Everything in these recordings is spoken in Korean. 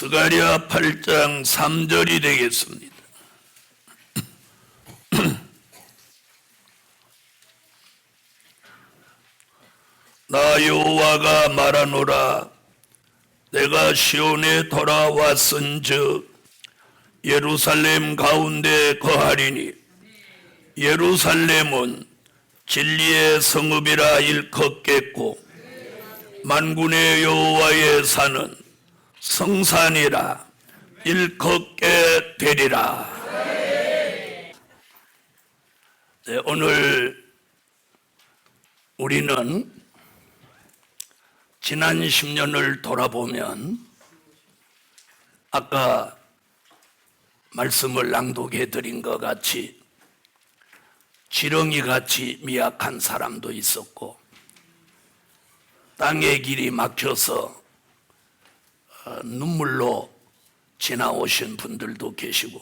스가랴 8장 3절이 되겠습니다. 나 여호와가 말하노라. 내가 시온에 돌아왔은즉 예루살렘 가운데 거하리니 예루살렘은 진리의 성읍이라 일컫겠고 만군의 여호와의 산은 성산이라 일컫게 되리라. 네, 오늘 우리는 지난 10년을 돌아보면 아까 말씀을 낭독해 드린 것 같이 지렁이같이 미약한 사람도 있었고 땅의 길이 막혀서 눈물로 지나오신 분들도 계시고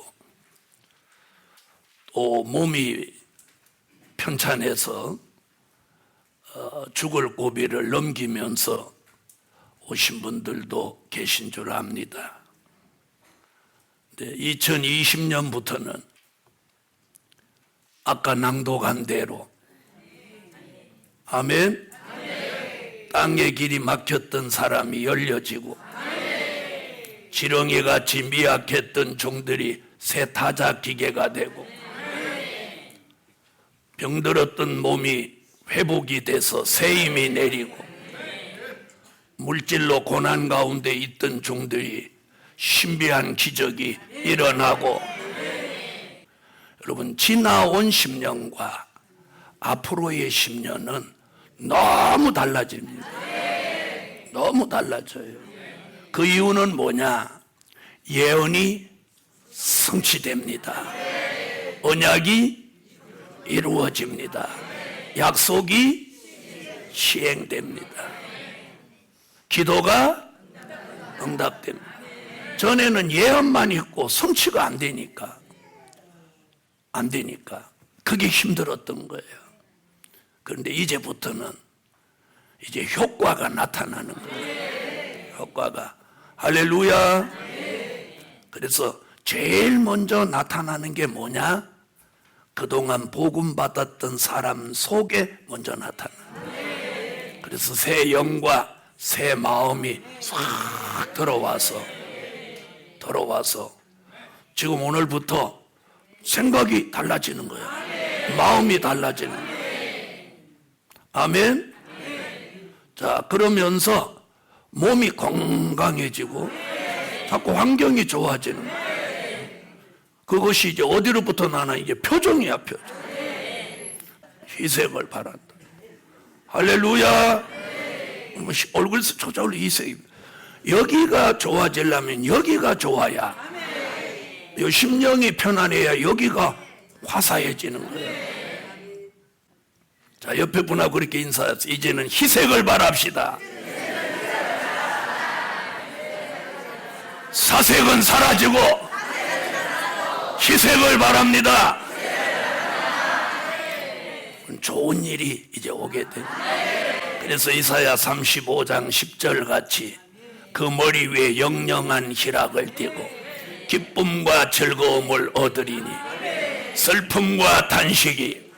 또 몸이 편찮아서 죽을 고비를 넘기면서 오신 분들도 계신 줄 압니다. 2020년부터는 아까 낭독한 대로 아멘. 땅의 길이 막혔던 사람이 열려지고 지렁이같이 미약했던 종들이 새 타작 기계가 되고 병들었던 몸이 회복이 돼서 새 힘이 내리고 물질로 고난 가운데 있던 종들이 신비한 기적이 일어나고 여러분 지나온 10년과 앞으로의 10년은 너무 달라집니다. 너무 달라져요. 그 이유는 뭐냐? 예언이 성취됩니다. 언약이 이루어집니다. 약속이 시행됩니다. 기도가 응답됩니다. 전에는 예언만 있고 성취가 안 되니까 그게 힘들었던 거예요. 그런데 이제부터는 이제 효과가 나타나는 거예요. 효과가. 할렐루야. 그래서 제일 먼저 나타나는 게 뭐냐? 그동안 복음 받았던 사람 속에 먼저 나타나요. 그래서 새 영과 새 마음이 싹 들어와서 지금 오늘부터 생각이 달라지는 거예요. 마음이 달라지는 거예요. 아멘. 자, 그러면서 몸이 건강해지고 자꾸 환경이 좋아지는 거예요. 그것이 이제 어디로부터 나나? 이게 표정이야, 표정. 희색을 바란다. 할렐루야. 얼굴에서 초자로 희색. 여기가 좋아지려면 여기가 좋아야, 요 심령이 편안해야 여기가 화사해지는 거예요. 자, 옆에 분하고 그렇게 인사해서 이제는 희색을 바랍시다. 사색은 사라지고 희색을 바랍니다. 좋은 일이 이제 오게 됩니다. 그래서 이사야 35장 10절 같이 그 머리 위에 영영한 희락을 띠고 기쁨과 즐거움을 얻으리니 슬픔과 탄식이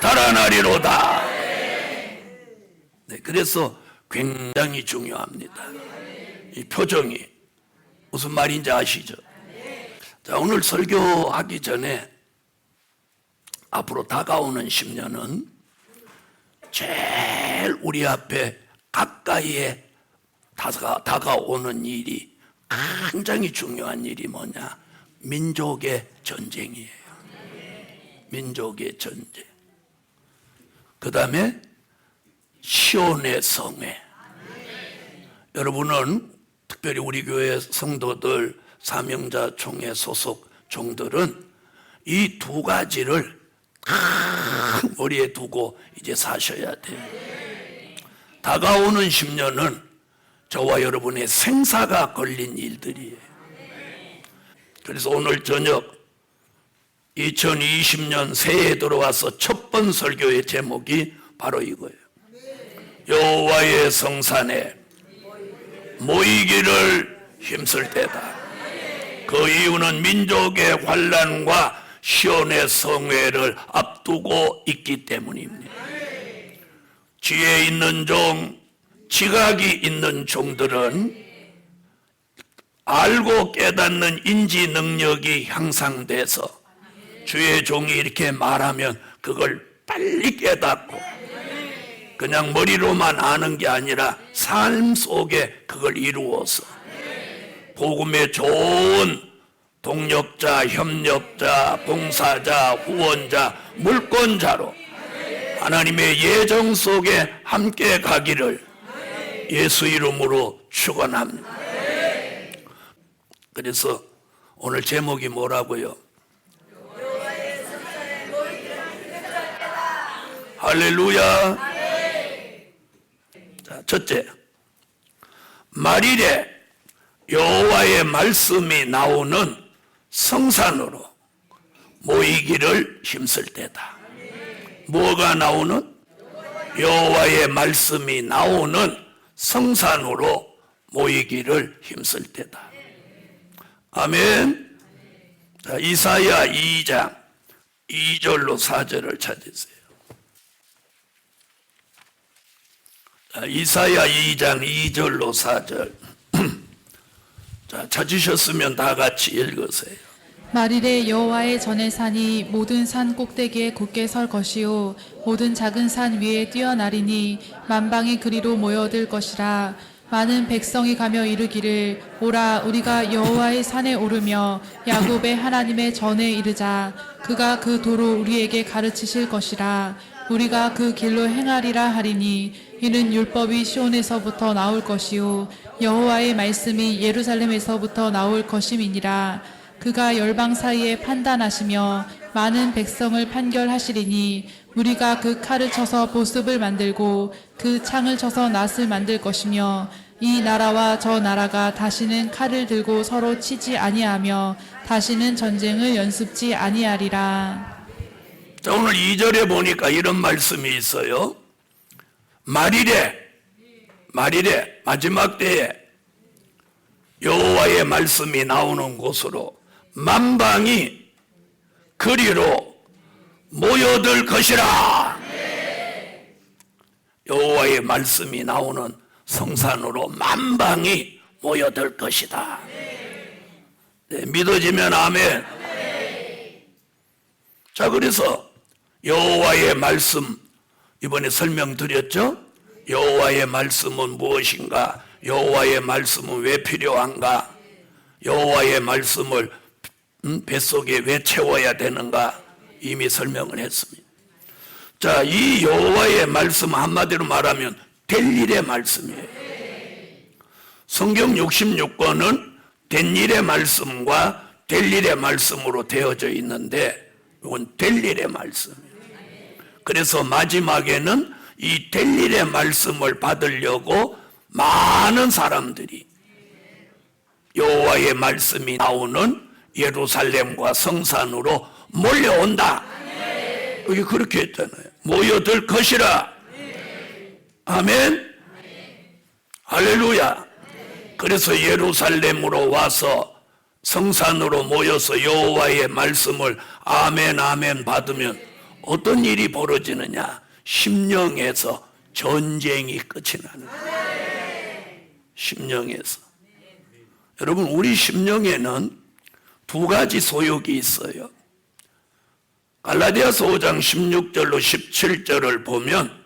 달아나리로다. 네, 그래서 굉장히 중요합니다. 이 표정이 무슨 말인지 아시죠? 자, 오늘 설교하기 전에 앞으로 다가오는 10년은 제일 우리 앞에 가까이에 다가오는 일이 굉장히 중요한 일이 뭐냐? 민족의 전쟁이에요. 민족의 전쟁. 그 다음에 시온의 성회. 여러분은 특별히 우리 교회 성도들, 사명자 총회 소속 종들은 이 두 가지를 머리에 두고 이제 사셔야 돼요. 다가오는 10년은 저와 여러분의 생사가 걸린 일들이에요. 그래서 오늘 저녁 2020년 새해에 들어와서 첫 번 설교의 제목이 바로 이거예요. 여호와의 성산에 모이기를 힘쓸 때다. 그 이유는 민족의 환난과 시온의 성회를 앞두고 있기 때문입니다. 지혜 있는 종, 지각이 있는 종들은 알고 깨닫는 인지 능력이 향상돼서 주의 종이 이렇게 말하면 그걸 빨리 깨닫고 그냥 머리로만 아는 게 아니라 삶 속에 그걸 이루어서 복음에 좋은 동력자, 협력자, 봉사자, 후원자, 물권자로 하나님의 예정 속에 함께 가기를 예수 이름으로 축원합니다. 그래서 오늘 제목이 뭐라고요? 할렐루야. 자, 첫째, 말일에 여호와의 말씀이 나오는 성산으로 모이기를 힘쓸 때다. 뭐가 나오는? 여호와의 말씀이 나오는 성산으로 모이기를 힘쓸 때다. 아멘. 자, 이사야 2장 2절로 4절을 찾으세요. 자, 이사야 2장 2절로 4절. 자, 찾으셨으면 다 같이 읽으세요. 말일에 여호와의 전의 산이 모든 산 꼭대기에 굳게 설 것이요 모든 작은 산 위에 뛰어나리니 만방의 그리로 모여들 것이라. 많은 백성이 가며 이르기를 오라 우리가 여호와의 산에 오르며 야곱의 하나님의 전에 이르자. 그가 그 도로 우리에게 가르치실 것이라. 우리가 그 길로 행하리라 하리니 이는 율법이 시온에서부터 나올 것이요 여호와의 말씀이 예루살렘에서부터 나올 것임이니라. 그가 열방 사이에 판단하시며 많은 백성을 판결하시리니 우리가 그 칼을 쳐서 보습을 만들고 그 창을 쳐서 낫을 만들 것이며 이 나라와 저 나라가 다시는 칼을 들고 서로 치지 아니하며 다시는 전쟁을 연습지 아니하리라. 자, 오늘 2절에 보니까 이런 말씀이 있어요. 말일에 마지막 때에 여호와의 말씀이 나오는 곳으로 만방이 그리로 모여들 것이라. 여호와의 말씀이 나오는 성산으로 만방이 모여들 것이다. 네, 믿어지면 아멘. 자, 그래서 여호와의 말씀 이번에 설명드렸죠? 여호와의 말씀은 무엇인가? 여호와의 말씀은 왜 필요한가? 여호와의 말씀을 뱃속에 왜 채워야 되는가? 이미 설명을 했습니다. 자, 이 여호와의 말씀 한마디로 말하면 될 일의 말씀이에요. 성경 66권은 된 일의 말씀과 될 일의 말씀으로 되어져 있는데 이건 될 일의 말씀이에요. 그래서 마지막에는 이 될 일의 말씀을 받으려고 많은 사람들이 여호와의 말씀이 나오는 예루살렘과 성산으로 몰려온다. 여기 그렇게 했잖아요. 모여들 것이라. 아멘. 할렐루야. 그래서 예루살렘으로 와서 성산으로 모여서 여호와의 말씀을 아멘 아멘 받으면 어떤 일이 벌어지느냐? 심령에서 전쟁이 끝이 나는 거예요. 심령에서. 여러분, 우리 심령에는 두 가지 소욕이 있어요. 갈라디아서 5장 16절로 17절을 보면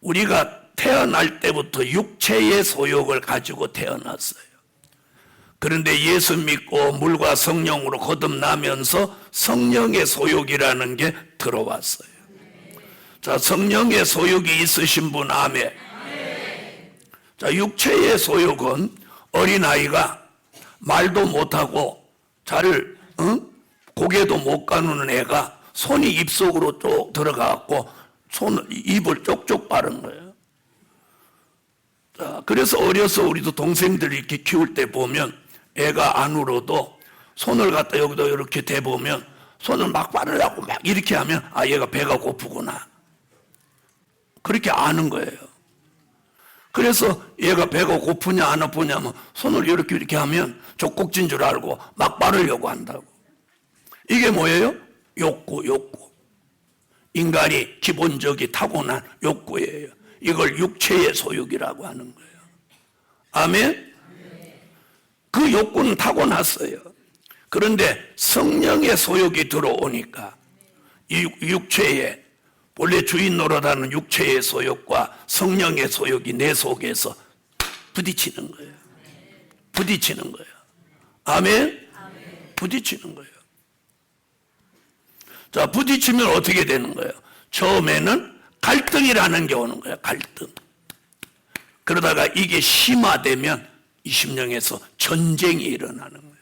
우리가 태어날 때부터 육체의 소욕을 가지고 태어났어요. 그런데 예수 믿고 물과 성령으로 거듭나면서 성령의 소욕이라는 게 들어왔어요. 자, 성령의 소욕이 있으신 분 아멘. 자, 육체의 소욕은 어린아이가 말도 못하고 잘 고개도 못 가누는 애가 손이 입속으로 쭉 들어가고 입을 쪽쪽 빠른 거예요. 자, 그래서 어려서 우리도 동생들이 이렇게 키울 때 보면 애가 안 울어도 손을 갖다 여기다 이렇게 대보면 손을 막 빠르려고 막 이렇게 하면 아, 얘가 배가 고프구나. 그렇게 아는 거예요. 그래서 얘가 배가 고프냐 안 아프냐면 손을 이렇게 하면 족꼭지인 줄 알고 막 바르려고 한다고. 이게 뭐예요? 욕구. 인간이 기본적이 타고난 욕구예요. 이걸 육체의 소욕이라고 하는 거예요. 아멘? 그 욕구는 타고났어요. 그런데 성령의 소욕이 들어오니까 이 육체의 원래 주인 노릇하는 육체의 소욕과 성령의 소욕이 내 속에서 부딪히는 거예요. 부딪히는 거예요. 아멘? 부딪히는 거예요. 자, 부딪히면 어떻게 되는 거예요? 처음에는 갈등이라는 게 오는 거예요. 갈등. 그러다가 이게 심화되면 이 심령에서 전쟁이 일어나는 거예요.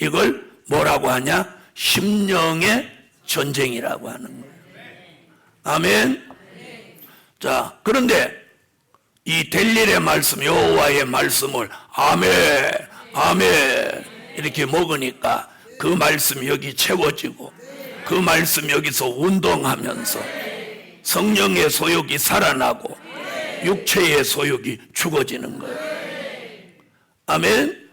이걸 뭐라고 하냐? 심령의 전쟁이라고 하는 거예요. 아멘. 자, 그런데 이 델릴의 말씀, 여호와의 말씀을 아멘 이렇게 먹으니까 그 말씀이 여기 채워지고 그 말씀 여기서 운동하면서 성령의 소욕이 살아나고 육체의 소욕이 죽어지는 거예요. 아멘.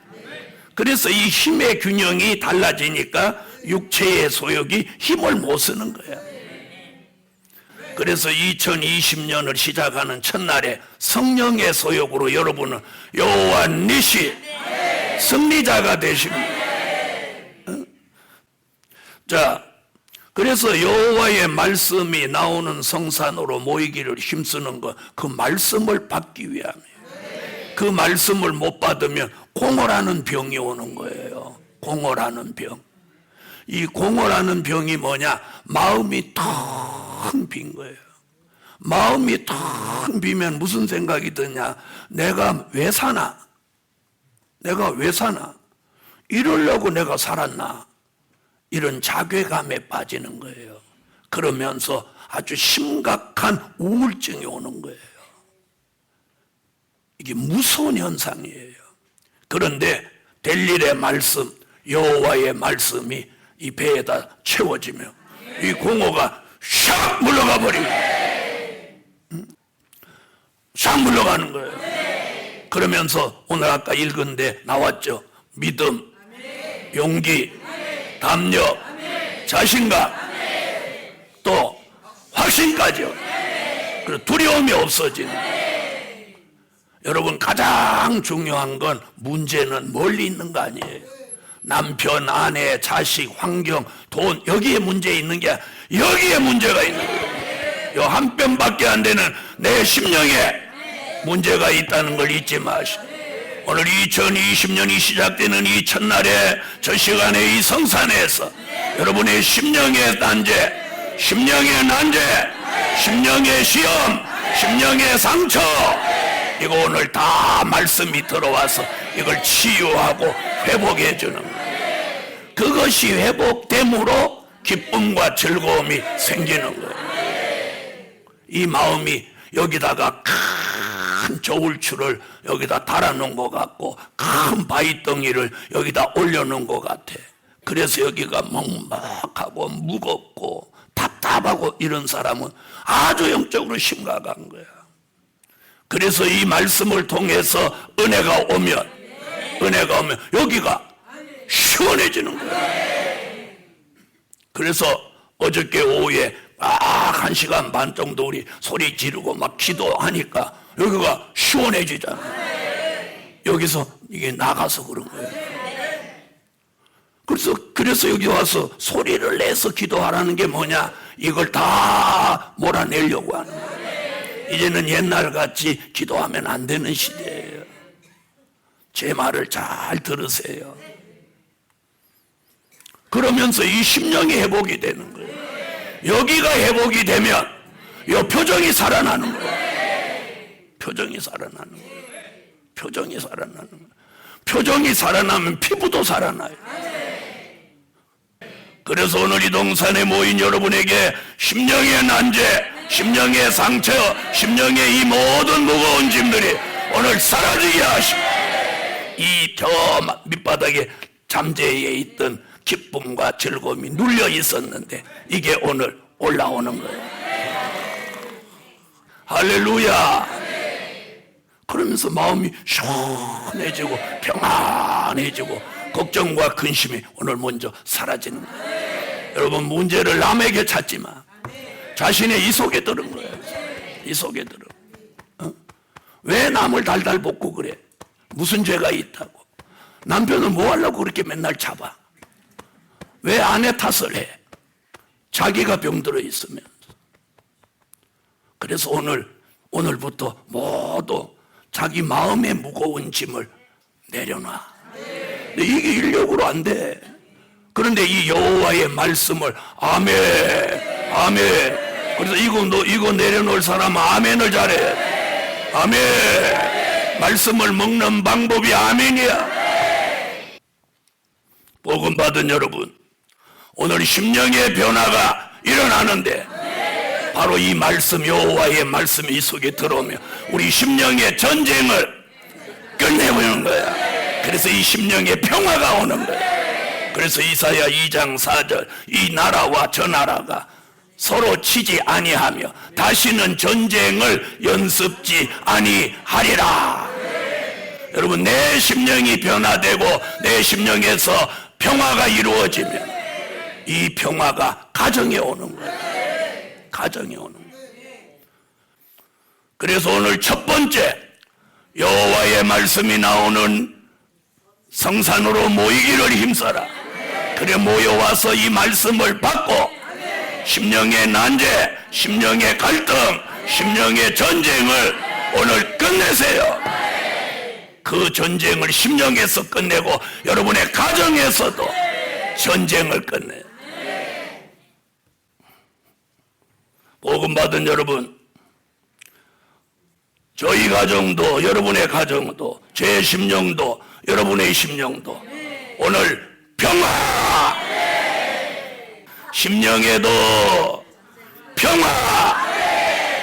그래서 이 힘의 균형이 달라지니까 육체의 소욕이 힘을 못 쓰는 거예요. 그래서 2020년을 시작하는 첫날에 성령의 소욕으로 여러분은 여호와 니시 승리자가 되십니다. 자, 그래서 여호와의 말씀이 나오는 성산으로 모이기를 힘쓰는 것, 그 말씀을 받기 위함이에요. 그 말씀을 못 받으면 공허라는 병이 오는 거예요. 공허라는 병. 이 공허라는 병이 뭐냐? 마음이 텅 빈 거예요. 마음이 텅 비면 무슨 생각이 드냐? 내가 왜 사나? 내가 왜 사나? 이러려고 내가 살았나? 이런 자괴감에 빠지는 거예요. 그러면서 아주 심각한 우울증이 오는 거예요. 이게 무서운 현상이에요. 그런데 델릴의 말씀, 여호와의 말씀이 이 배에다 채워지며 이 공허가 샥 물러가 버립니다. 샥 물러가는 거예요. 그러면서 오늘 아까 읽은 데 나왔죠. 믿음, 용기, 담력, 자신감, 또 확신까지요. 그리고 두려움이 없어지는. 여러분, 가장 중요한 건 문제는 멀리 있는 거 아니에요. 남편, 아내, 자식, 환경, 돈, 여기에 문제 있는 게 여기에 문제가 있는 거예요. 요 한 뼘밖에 안 되는 내 심령에 문제가 있다는 걸 잊지 마시고, 오늘 2020년이 시작되는 이 첫날에 저 시간에 이 성산에서 여러분의 심령의 난제, 심령의 난제, 심령의 시험, 심령의 상처, 이거 오늘 다 말씀이 들어와서 이걸 치유하고 회복해 주는 거예요. 그것이 회복됨으로 기쁨과 즐거움이 생기는 거예요. 이 마음이 여기다가 큰 저울추를 여기다 달아놓은 것 같고 큰 바위덩이를 여기다 올려놓은 것 같아. 그래서 여기가 먹먹하고 무겁고 답답하고 이런 사람은 아주 영적으로 심각한 거야. 그래서 이 말씀을 통해서 은혜가 오면 여기가 시원해지는 거야. 그래서 어저께 오후에 막 1시간 반 정도 우리 소리 지르고 막 기도하니까 여기가 시원해지잖아. 여기서 이게 나가서 그런 거예요. 그래서 여기 와서 소리를 내서 기도하라는 게 뭐냐? 이걸 다 몰아내려고 하는 거예요. 이제는 옛날같이 기도하면 안 되는 시대예요. 제 말을 잘 들으세요. 그러면서 이 심령이 회복이 되는 거예요. 여기가 회복이 되면 이 표정이 살아나는 거예요. 표정이 살아나는 거예요. 표정이 살아나는 거예요. 표정이 살아나면 피부도 살아나요. 그래서 오늘 이 동산에 모인 여러분에게 심령의 난제, 심령의 상처, 심령의 이 모든 무거운 짐들이 오늘 사라지게 하시고, 이 저 밑바닥에 잠재해 있던 기쁨과 즐거움이 눌려 있었는데 이게 오늘 올라오는 거예요. 할렐루야. 그러면서 마음이 시원해지고 평안해지고 걱정과 근심이 오늘 먼저 사라지는 거예요. 여러분, 문제를 남에게 찾지 마. 자신의 이 속에 들은 거예요. 이 속에 들어. 왜 남을 달달 볶고 그래? 무슨 죄가 있다고? 남편은 뭐 하려고 그렇게 맨날 잡아? 왜 아내 탓을 해? 자기가 병들어 있으면서. 그래서 오늘부터 모두 자기 마음의 무거운 짐을 내려놔. 근데 이게 인력으로 안 돼. 그런데 이 여호와의 말씀을 아멘, 아멘. 그래서 이거 내려놓을 사람은 아멘을 잘해. 아멘. 말씀을 먹는 방법이 아멘이야. 복음 받은 여러분, 오늘 심령의 변화가 일어나는데 바로 이 말씀, 여호와의 말씀이 이 속에 들어오면 우리 심령의 전쟁을 끝내보는 거야. 그래서 이 심령의 평화가 오는 거야. 그래서 이사야 2장 4절, 이 나라와 저 나라가 서로 치지 아니하며 다시는 전쟁을 연습지 아니하리라. 여러분, 내 심령이 변화되고 내 심령에서 평화가 이루어지면 이 평화가 가정에 오는 거예요. 가정에 오는 거예요. 그래서 오늘 첫 번째, 여호와의 말씀이 나오는 성산으로 모이기를 힘써라. 그래 모여와서 이 말씀을 받고 심령의 난제, 심령의 갈등, 심령의 전쟁을 오늘 끝내세요. 그 전쟁을 심령에서 끝내고 여러분의 가정에서도 전쟁을 끝내요. 복음 받은 여러분, 저희 가정도, 여러분의 가정도, 제 심령도, 여러분의 심령도 오늘 평화! 심령에도 평화!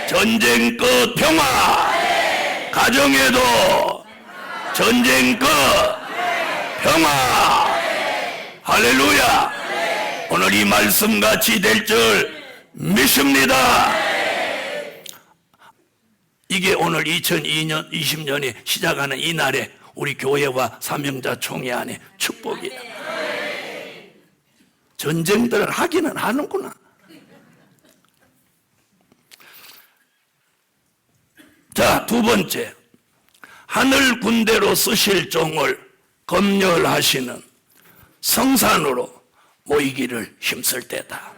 전쟁 끝 평화! 가정에도 전쟁 끝 평화! 할렐루야! 오늘 이 말씀같이 될 줄 믿습니다. 이게 오늘 2020년이 시작하는 이 날에 우리 교회와 사명자 총회 안에 축복이야. 전쟁들을 하기는 하는구나. 자, 두 번째, 하늘 군대로 쓰실 종을 검열하시는 성산으로 모이기를 힘쓸 때다.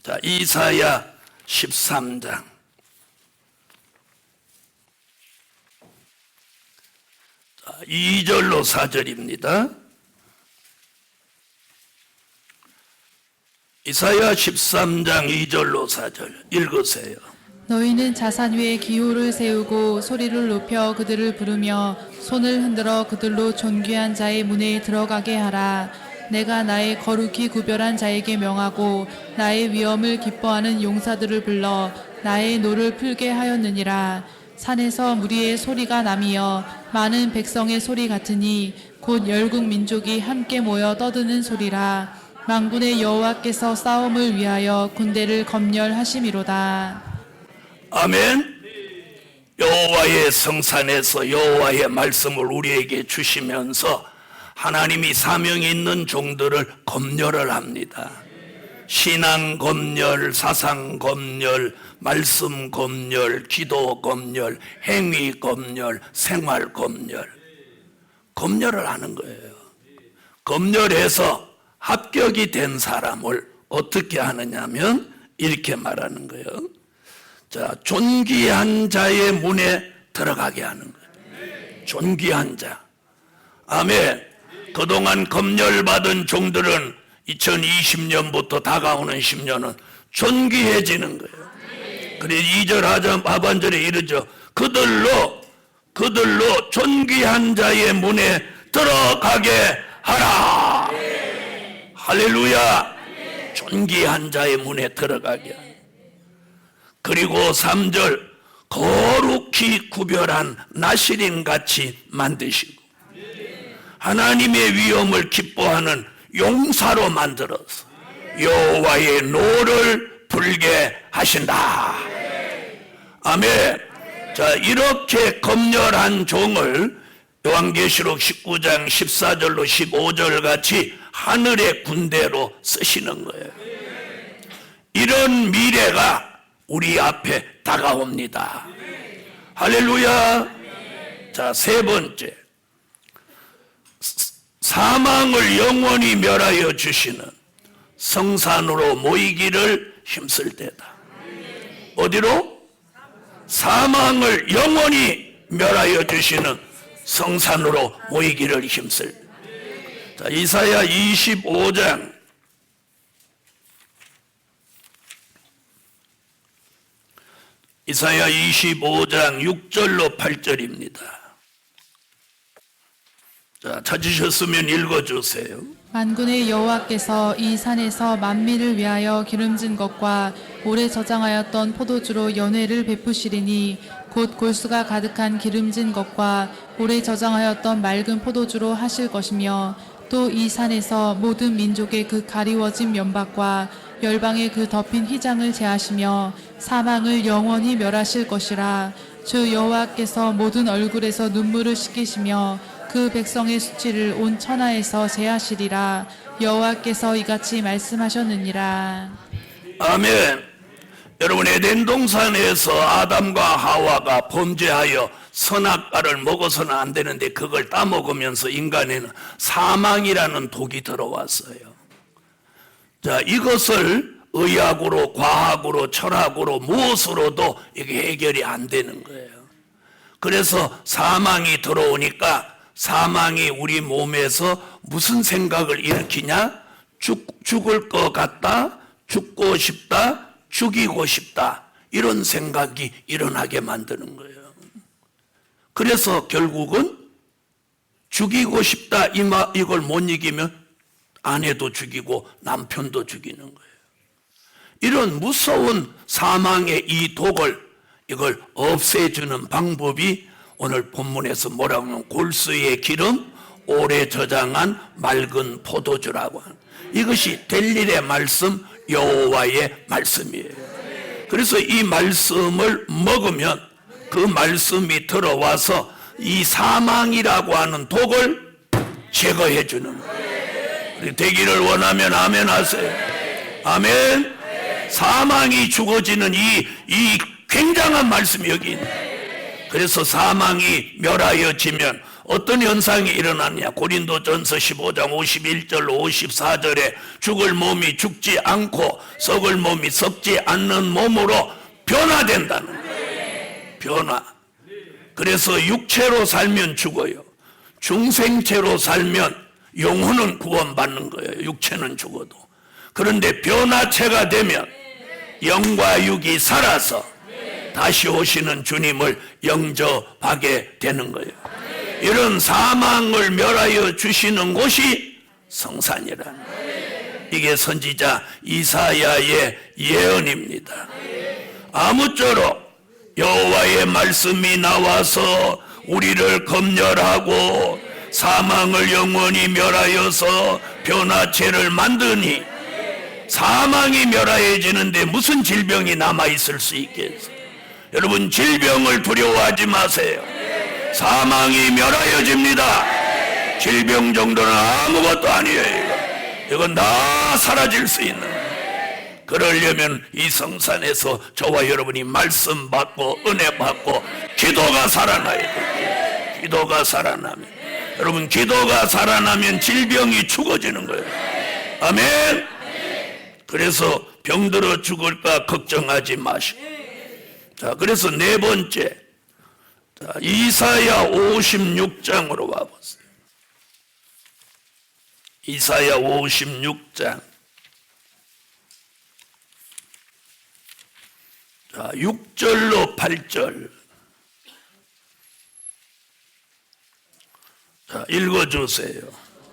자, 이사야 13장 2절로 4절입니다. 이사야 13장 2절로 4절 읽으세요. 너희는 자산 위에 기호를 세우고 소리를 높여 그들을 부르며 손을 흔들어 그들로 존귀한 자의 문에 들어가게 하라. 내가 나의 거룩히 구별한 자에게 명하고 나의 위엄을 기뻐하는 용사들을 불러 나의 노를 풀게 하였느니라. 산에서 무리의 소리가 나미어 많은 백성의 소리 같으니 곧 열국 민족이 함께 모여 떠드는 소리라. 만군의 여호와께서 싸움을 위하여 군대를 검열하심이로다. 아멘. 여호와의 성산에서 여호와의 말씀을 우리에게 주시면서 하나님이 사명이 있는 종들을 검열을 합니다. 신앙 검열, 사상 검열, 말씀 검열, 기도 검열, 행위 검열, 생활 검열. 검열을 하는 거예요. 검열해서 합격이 된 사람을 어떻게 하느냐면 이렇게 말하는 거예요. 자, 존귀한 자의 문에 들어가게 하는 거예요. 존귀한 자. 아멘. 그동안 검열받은 종들은 2020년부터 다가오는 10년은 존귀해지는 거예요. 그래서 2절 하반절에 이르죠. 그들로 존귀한 자의 문에 들어가게 하라. 할렐루야. 존귀한 자의 문에 들어가게 하라. 그리고 3절 거룩히 구별한 나시린같이 만드시고 하나님의 위엄을 기뻐하는 용사로 만들어서 여호와의 노를 불게 하신다. 아멘. 자, 이렇게 검열한 종을 요한계시록 19장 14절로 15절 같이 하늘의 군대로 쓰시는 거예요. 이런 미래가 우리 앞에 다가옵니다. 할렐루야. 자, 세 번째, 사망을 영원히 멸하여 주시는 성산으로 모이기를 힘쓸 때다. 어디로? 사망을 영원히 멸하여 주시는 성산으로 모이기를 힘쓸. 자, 이사야 25장 6절로 8절입니다. 자, 찾으셨으면 읽어주세요. 만군의 여호와께서 이 산에서 만민을 위하여 기름진 것과 오래 저장하였던 포도주로 연회를 베푸시리니 곧 골수가 가득한 기름진 것과 오래 저장하였던 맑은 포도주로 하실 것이며 또 이 산에서 모든 민족의 그 가리워진 면박과 열방의 그 덮인 휘장을 제하시며 사망을 영원히 멸하실 것이라. 주 여호와께서 모든 얼굴에서 눈물을 씻기시며 그 백성의 수치를 온 천하에서 제하시리라. 여호와께서 이같이 말씀하셨느니라. 아멘. 여러분, 에덴 동산에서 아담과 하와가 범죄하여 선악과를 먹어서는 안 되는데 그걸 따먹으면서 인간에는 사망이라는 독이 들어왔어요. 자, 이것을 의학으로, 과학으로, 철학으로, 무엇으로도 이게 해결이 안 되는 거예요. 그래서 사망이 들어오니까 사망이 우리 몸에서 무슨 생각을 일으키냐? 죽을 것 같다, 죽고 싶다, 죽이고 싶다, 이런 생각이 일어나게 만드는 거예요. 그래서 결국은 죽이고 싶다 이걸 못 이기면 아내도 죽이고 남편도 죽이는 거예요. 이런 무서운 사망의 이 독을 이걸 없애주는 방법이 오늘 본문에서 뭐라고 하면 골수의 기름, 오래 저장한 맑은 포도주라고 하는, 이것이 될 일의 말씀, 여호와의 말씀이에요. 그래서 이 말씀을 먹으면 그 말씀이 들어와서 이 사망이라고 하는 독을 제거해 주는 거예요. 되기를 원하면 아멘 하세요. 아멘. 사망이 죽어지는 이 굉장한 말씀이 여기 있네. 그래서 사망이 멸하여지면 어떤 현상이 일어나느냐? 고린도전서 15장 51절로 54절에 죽을 몸이 죽지 않고 썩을 몸이 썩지 않는 몸으로 변화된다는 거예요. 변화. 그래서 육체로 살면 죽어요. 중생체로 살면 영혼은 구원받는 거예요. 육체는 죽어도. 그런데 변화체가 되면 영과 육이 살아서 다시 오시는 주님을 영접하게 되는 거예요. 이런 사망을 멸하여 주시는 곳이 성산이라는 거예요. 이게 선지자 이사야의 예언입니다. 아무쪼록 여호와의 말씀이 나와서 우리를 검열하고 사망을 영원히 멸하여서 변화체를 만드니, 사망이 멸하여지는데 무슨 질병이 남아있을 수 있겠어요? 여러분, 질병을 두려워하지 마세요. 사망이 멸하여집니다. 질병 정도는 아무것도 아니에요. 이건 다 사라질 수 있는 거예요. 그러려면 이 성산에서 저와 여러분이 말씀 받고 은혜 받고 기도가 살아나야 돼요. 기도가 살아나면, 여러분, 기도가 살아나면 질병이 죽어지는 거예요. 아멘. 그래서 병들어 죽을까 걱정하지 마시고. 자, 그래서 네 번째, 자, 이사야 56장으로 와보세요. 이사야 56장. 자, 6절로 8절. 자, 읽어주세요.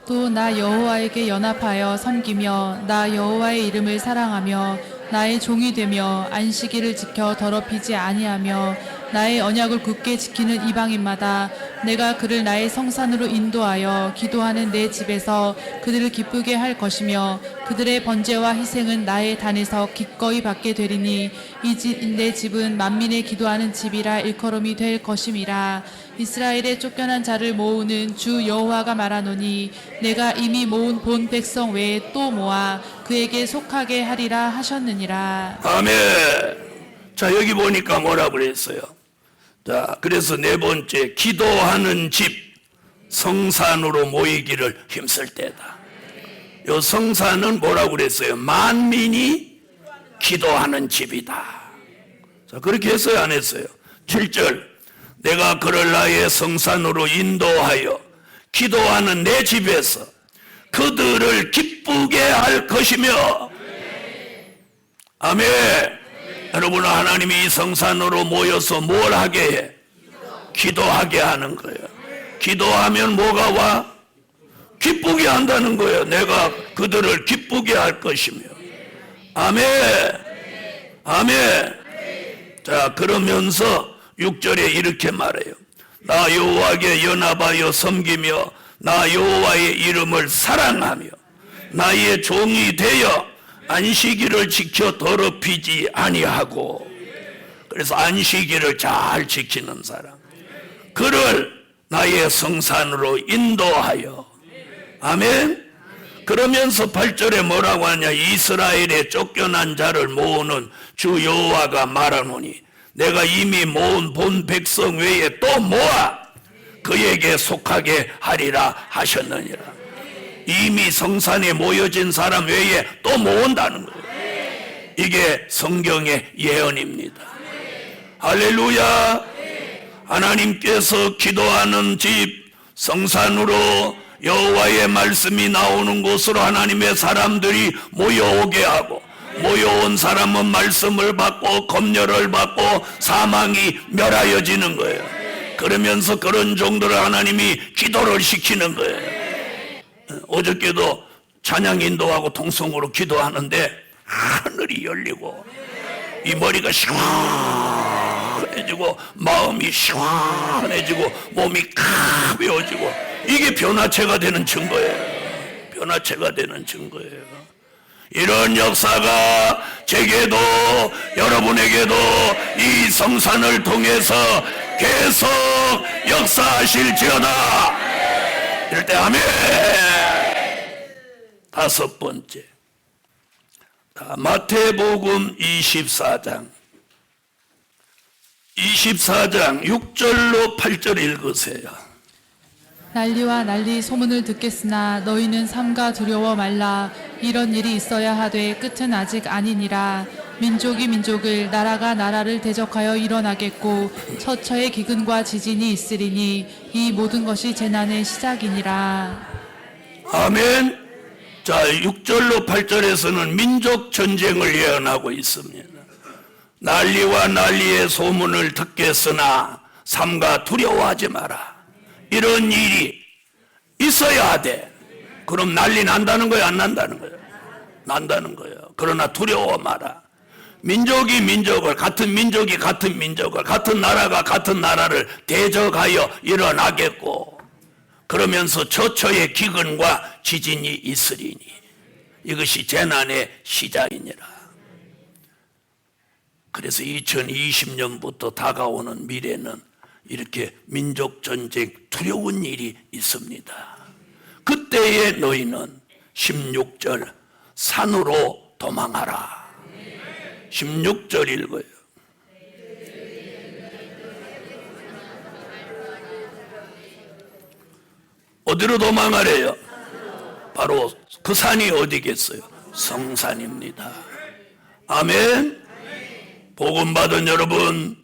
또 나 여호와에게 연합하여 섬기며 나 여호와의 이름을 사랑하며 나의 종이 되며 안식일을 지켜 더럽히지 아니하며 나의 언약을 굳게 지키는 이방인마다 내가 그를 나의 성산으로 인도하여 기도하는 내 집에서 그들을 기쁘게 할 것이며 그들의 번제와 희생은 나의 단에서 기꺼이 받게 되리니 내 집은 만민의 기도하는 집이라 일컬음이 될 것임이라. 이스라엘의 쫓겨난 자를 모으는 주 여호와가 말하노니 내가 이미 모은 본 백성 외에 또 모아 그에게 속하게 하리라 하셨느니라. 아멘. 자, 여기 보니까 뭐라 그랬어요? 자, 그래서 네 번째, 기도하는 집 성산으로 모이기를 힘쓸 때다. 요 성산은 뭐라고 그랬어요? 만민이 기도하는 집이다. 자, 그렇게 했어요, 안 했어요? 7절, 내가 그를 나의 성산으로 인도하여 기도하는 내 집에서 그들을 기쁘게 할 것이며. 아멘. 여러분, 하나님이 이 성산으로 모여서 뭘 하게 해? 기도하게 하는 거예요. 기도하면 뭐가 와? 기쁘게 한다는 거예요. 내가 그들을 기쁘게 할 것이며. 아멘. 아멘. 자, 그러면서 6절에 이렇게 말해요. 나 여호와께 연합하여 섬기며 나 여호와의 이름을 사랑하며 나의 종이 되어 안식일을 지켜 더럽히지 아니하고. 그래서 안식일을 잘 지키는 사람, 그를 나의 성산으로 인도하여. 아멘. 그러면서 8절에 뭐라고 하냐? 이스라엘의 쫓겨난 자를 모으는 주 여호와가 말하노니 내가 이미 모은 본 백성 외에 또 모아 그에게 속하게 하리라 하셨느니라. 이미 성산에 모여진 사람 외에 또 모은다는 거예요. 이게 성경의 예언입니다. 할렐루야. 하나님께서 기도하는 집 성산으로 여호와의 말씀이 나오는 곳으로 하나님의 사람들이 모여오게 하고, 모여온 사람은 말씀을 받고 검열을 받고 사망이 멸하여지는 거예요. 그러면서 그런 종들을 하나님이 기도를 시키는 거예요. 어저께도 찬양 인도하고 통성으로 기도하는데 하늘이 열리고 이 머리가 시원해지고 마음이 시원해지고 몸이 가벼워지고, 이게 변화체가 되는 증거예요. 변화체가 되는 증거예요. 이런 역사가 제게도 여러분에게도 이 성산을 통해서 계속 역사하실지어다. 이럴 때 아멘. 다섯 번째, 마태복음 24장 6절로 8절 읽으세요. 난리와 난리 소문을 듣겠으나 너희는 삼가 두려워 말라. 이런 일이 있어야 하되 끝은 아직 아니니라. 민족이 민족을, 나라가 나라를 대적하여 일어나겠고 처처의 기근과 지진이 있으리니 이 모든 것이 재난의 시작이니라. 아멘. 자, 6절로 8절에서는 민족 전쟁을 예언하고 있습니다. 난리와 난리의 소문을 듣겠으나 삼가 두려워하지 마라. 이런 일이 있어야 돼. 그럼 난리 난다는 거예요, 안 난다는 거예요? 난다는 거예요. 그러나 두려워 마라. 민족이 민족을, 같은 민족이 같은 민족을, 같은 나라가 같은 나라를 대적하여 일어나겠고, 그러면서 처처의 기근과 지진이 있으리니 이것이 재난의 시작이니라. 그래서 2020년부터 다가오는 미래는 이렇게 민족전쟁, 두려운 일이 있습니다. 그때에 너희는 16절 산으로 도망하라. 16절 읽어요. 어디로 도망하래요? 바로 그 산이 어디겠어요? 성산입니다. 아멘. 복음 받은 여러분,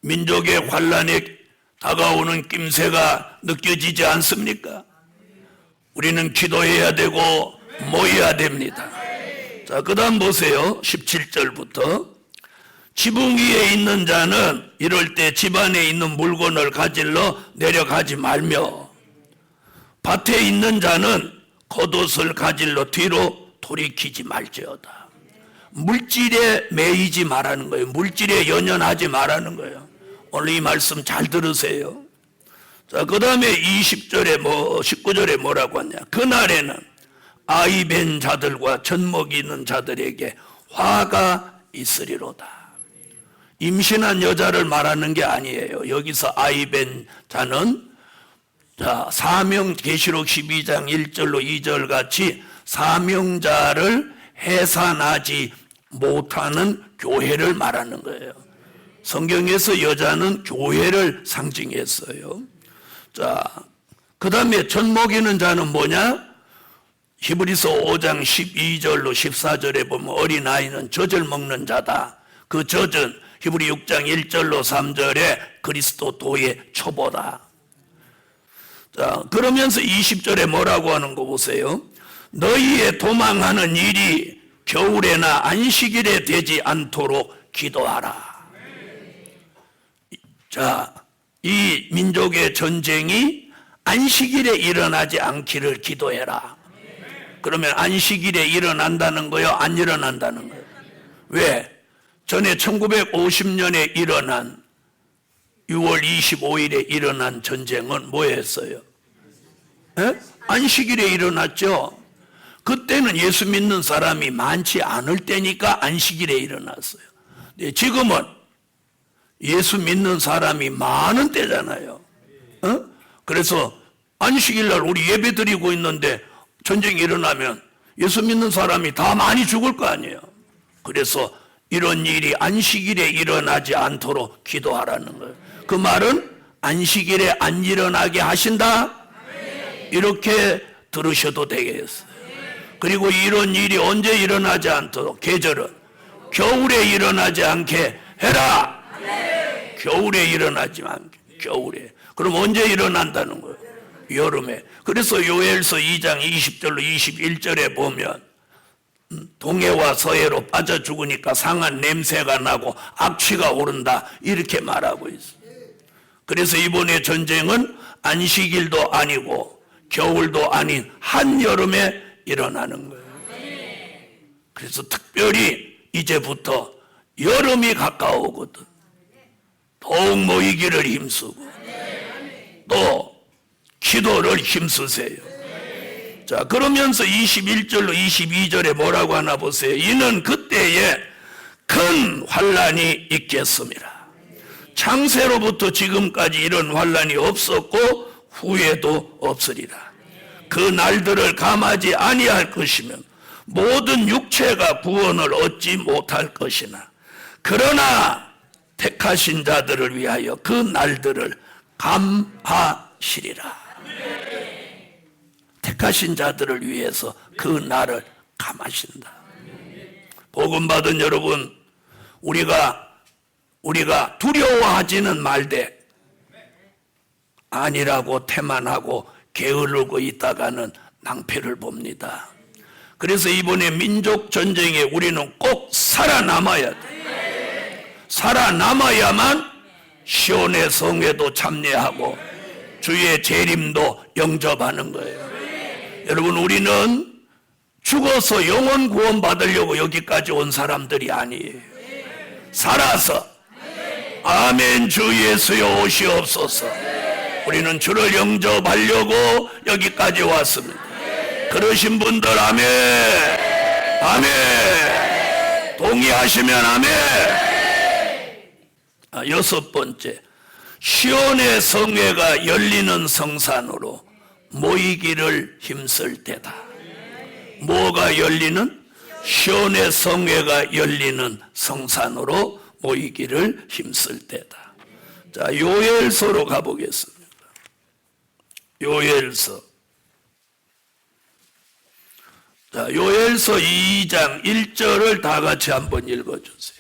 민족의 환란에 다가오는 낌새가 느껴지지 않습니까? 우리는 기도해야 되고 모여야 됩니다. 자, 그 다음 보세요. 17절부터. 지붕 위에 있는 자는 이럴 때 집안에 있는 물건을 가질러 내려가지 말며, 밭에 있는 자는 겉옷을 가질러 뒤로 돌이키지 말지어다. 물질에 매이지 말라는 거예요. 물질에 연연하지 말라는 거예요. 오늘 이 말씀 잘 들으세요. 자, 그 다음에 20절에 19절에 뭐라고 하냐. 그날에는 아이 벤 자들과 젖먹이 있는 자들에게 화가 있으리로다. 임신한 여자를 말하는 게 아니에요. 여기서 아이 벤 자는 계시록 12장 1절로 2절 같이 사명자를 해산하지 못하는 교회를 말하는 거예요. 성경에서 여자는 교회를 상징했어요. 자, 그 다음에 젖먹이는 자는 뭐냐? 히브리서 5장 12절로 14절에 보면 어린아이는 젖을 먹는 자다. 그 젖은 히브리 6장 1절로 3절에 그리스도도의 초보다. 자, 그러면서 20절에 뭐라고 하는 거 보세요. 너희의 도망하는 일이 겨울에나 안식일에 되지 않도록 기도하라. 자, 이 민족의 전쟁이 안식일에 일어나지 않기를 기도해라. 그러면 안식일에 일어난다는 거요? 안 일어난다는 거요? 왜? 전에 1950년에 일어난 6월 25일에 일어난 전쟁은 뭐였어요? 안식일에 일어났죠. 그때는 예수 믿는 사람이 많지 않을 때니까 안식일에 일어났어요. 지금은 예수 믿는 사람이 많은 때잖아요. 그래서 안식일날 우리 예배 드리고 있는데 전쟁이 일어나면 예수 믿는 사람이 다 많이 죽을 거 아니에요. 그래서 이런 일이 안식일에 일어나지 않도록 기도하라는 거예요. 그 말은 안식일에 안 일어나게 하신다? 이렇게 들으셔도 되겠어요. 그리고 이런 일이 언제 일어나지 않도록, 계절은 겨울에 일어나지 않게 해라. 겨울에 일어나지 않게. 겨울에. 그럼 언제 일어난다는 거예요? 여름에. 그래서 요엘서 2장 20절로 21절에 보면 동해와 서해로 빠져 죽으니까 상한 냄새가 나고 악취가 오른다, 이렇게 말하고 있어요. 그래서 이번에 전쟁은 안식일도 아니고 겨울도 아닌 한여름에 일어나는 거예요. 그래서 특별히 이제부터 여름이 가까우거든. 더욱 모이기를 힘쓰고 또 기도를 힘쓰세요. 자, 그러면서 21절로 22절에 뭐라고 하나 보세요. 이는 그때에 큰 환란이 있겠습니다. 창세로부터 지금까지 이런 환란이 없었고 후에도 없으리라. 그 날들을 감하지 아니할 것이면 모든 육체가 구원을 얻지 못할 것이나 그러나 택하신 자들을 위하여 그 날들을 감하시리라. 택하신 자들을 위해서 그 날을 감하신다. 복음 받은 여러분, 우리가 두려워하지는 말되 아니라고 태만하고 게으르고 있다가는 낭패를 봅니다. 그래서 이번에 민족 전쟁에 우리는 꼭 살아남아야 돼. 살아남아야만 시온의 성회도 참여하고 주의 재림도 영접하는 거예요. 여러분, 우리는 죽어서 영혼 구원 받으려고 여기까지 온 사람들이 아니에요. 살아서 아멘 주 예수여 오시옵소서. 우리는 주를 영접하려고 여기까지 왔습니다. 그러신 분들 아멘. 아멘. 동의하시면 아멘. 여섯 번째, 시온의 성회가 열리는 성산으로 모이기를 힘쓸 때다. 뭐가 열리는? 시온의 성회가 열리는 성산으로 모이기를 힘쓸 때다. 자, 요엘서로 가보겠습니다. 요엘서. 자, 요엘서 2장 1절을 다 같이 한번 읽어주세요.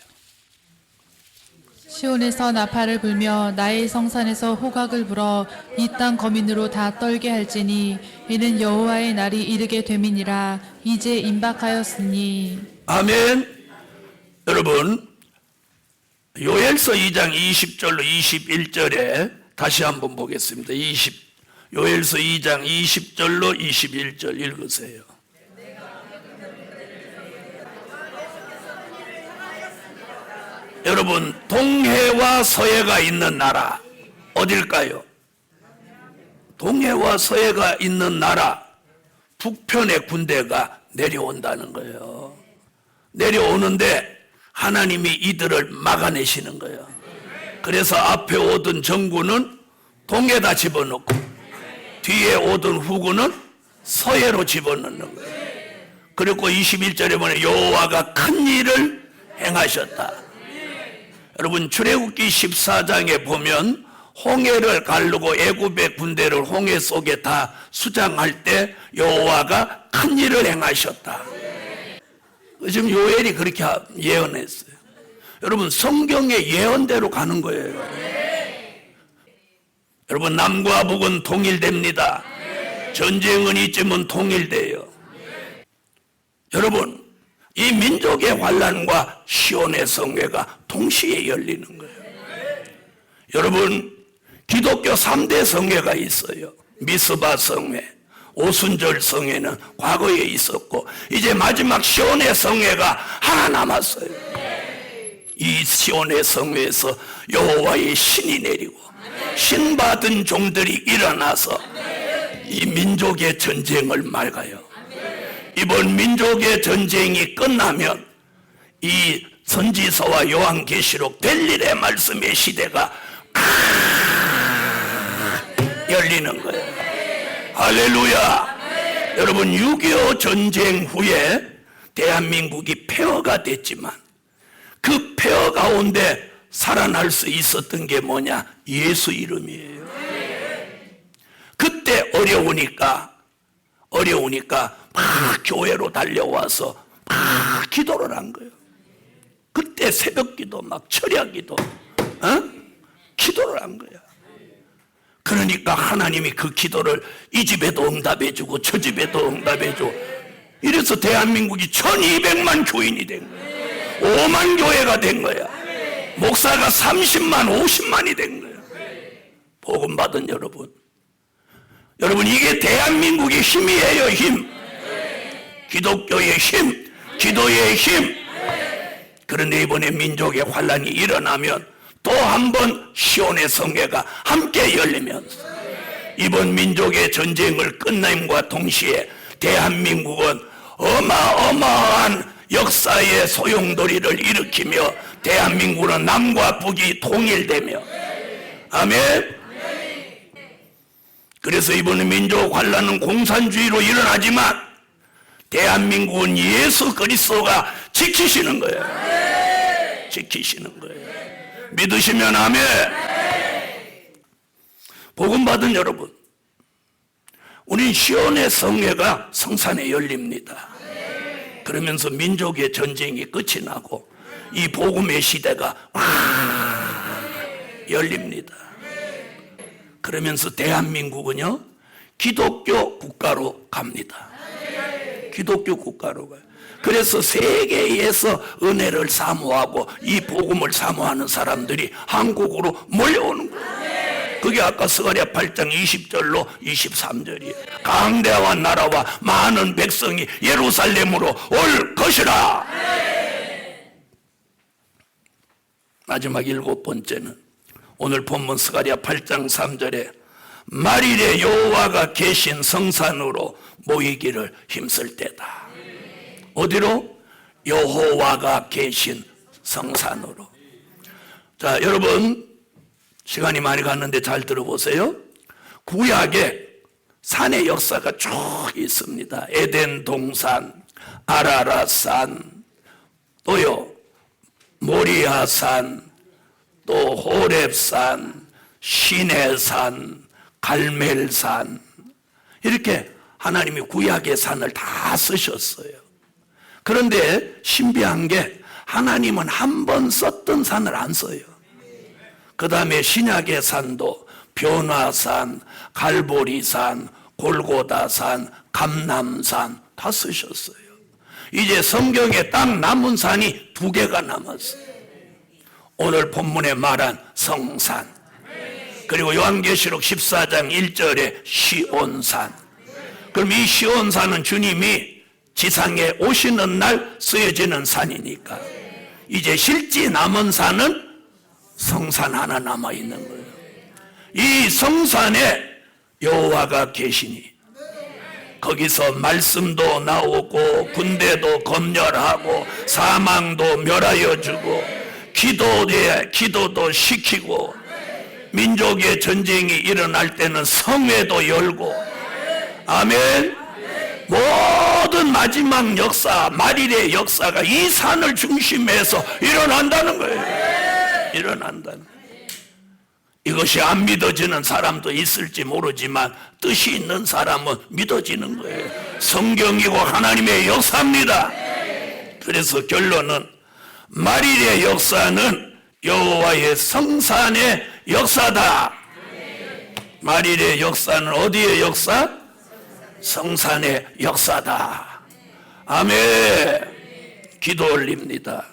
시온에서 나팔을 불며 나의 성산에서 호각을 불어 이 땅 거민으로 다 떨게 할지니 이는 여호와의 날이 이르게 됨이니라. 이제 임박하였으니. 아멘. 여러분, 요엘서 2장 20절로 21절에 다시 한번 보겠습니다. 요엘서 2장 20절로 21절 읽으세요. 여러분, 동해와 서해가 있는 나라 어딜까요? 동해와 서해가 있는 나라 북편의 군대가 내려온다는 거예요. 내려오는데 하나님이 이들을 막아내시는 거예요. 그래서 앞에 오던 정군은 동해다 집어넣고 뒤에 오던 후군은 서해로 집어넣는 거예요. 그리고 21절에 보면 여호와가 큰 일을 행하셨다. 여러분, 출애굽기 14장에 보면 홍해를 가르고 애굽의 군대를 홍해 속에 다 수장할 때 여호와가 큰 일을 행하셨다. 지금 요엘이 그렇게 예언했어요. 여러분, 성경의 예언대로 가는 거예요. 여러분, 남과 북은 통일됩니다. 전쟁은 있지만 통일돼요. 여러분, 이 민족의 환란과 시온의 성회가 동시에 열리는 거예요. 여러분, 기독교 3대 성회가 있어요. 미스바 성회, 오순절 성회는 과거에 있었고 이제 마지막 시온의 성회가 하나 남았어요. 이 시온의 성회에서 여호와의 신이 내리고 신받은 종들이 일어나서 이 민족의 전쟁을 막아요. 이번 민족의 전쟁이 끝나면 이 선지서와 요한계시록 벨릴의 말씀의 시대가 열리는 거예요. 할렐루야. 여러분, 6.25 전쟁 후에 대한민국이 폐허가 됐지만 그 폐허 가운데 살아날 수 있었던 게 뭐냐? 예수 이름이에요. 그때 어려우니까 막 교회로 달려와서 막 기도를 한 거예요. 그때 새벽기도 막 철야기도 기도를 한 거야. 그러니까 하나님이 그 기도를 이 집에도 응답해주고 저 집에도 응답해주고 이래서 대한민국이 1200만 교인이 된 거야. 5만 교회가 된 거야. 목사가 30만 50만이 된 거야. 복음 받은 여러분, 이게 대한민국의 힘이에요. 힘, 기독교의 힘, 기도의 힘. 그런데 이번에 민족의 환란이 일어나면 또 한 번 시온의 성회가 함께 열리면서 이번 민족의 전쟁을 끝남과 동시에 대한민국은 어마어마한 역사의 소용돌이를 일으키며 대한민국은 남과 북이 통일되며, 아멘. 그래서 이번 민족 환란은 공산주의로 일어나지만 대한민국은 예수 그리스도가 지키시는 거예요. 지키시는 거예요. 믿으시면 아멘. 복음 받은 여러분, 우린 시온의 성회가 성산에 열립니다. 그러면서 민족의 전쟁이 끝이 나고 이 복음의 시대가 열립니다. 그러면서 대한민국은요, 기독교 국가로 갑니다. 기독교 국가로 가요. 그래서 세계에서 은혜를 사모하고 이 복음을 사모하는 사람들이 한국으로 몰려오는 거예요. 그게 아까 스가랴 8장 20절로 23절이에요. 강대와 나라와 많은 백성이 예루살렘으로 올 것이라. 마지막 7번째는 오늘 본문 스가랴 8장 3절에 말일에 여호와가 계신 성산으로 모이기를 힘쓸 때다. 어디로? 여호와가 계신 성산으로. 자, 여러분, 시간이 많이 갔는데 잘 들어보세요. 구약에 산의 역사가 쭉 있습니다. 에덴 동산, 아라랏산, 또요 모리아산, 또 호렙산, 시내산, 갈멜산, 이렇게 하나님이 구약의 산을 다 쓰셨어요. 그런데 신비한 게 하나님은 한 번 썼던 산을 안 써요. 그 다음에 신약의 산도 변화산, 갈보리산, 골고다산, 감람산 다 쓰셨어요. 이제 성경에 딱 남은 산이 2개가 남았어요. 오늘 본문에 말한 성산, 그리고 요한계시록 14장 1절에 시온산. 그럼 이 시온산은 주님이 지상에 오시는 날 쓰여지는 산이니까 이제 실제 남은 산은 성산 하나 남아 있는 거예요. 이 성산에 여호와가 계시니 거기서 말씀도 나오고 군대도 검열하고 사망도 멸하여 주고 기도도 시키고 민족의 전쟁이 일어날 때는 성회도 열고 아멘. 모든 마지막 역사 말일의 역사가 이 산을 중심해서 일어난다는 거예요. 일어난다는 거예요. 이것이 안 믿어지는 사람도 있을지 모르지만 뜻이 있는 사람은 믿어지는 거예요. 성경이고 하나님의 역사입니다. 그래서 결론은 말일의 역사는 여호와의 성산의 역사다. 말일의 역사는 어디의 역사? 성산의 역사다. 아멘. 기도 올립니다.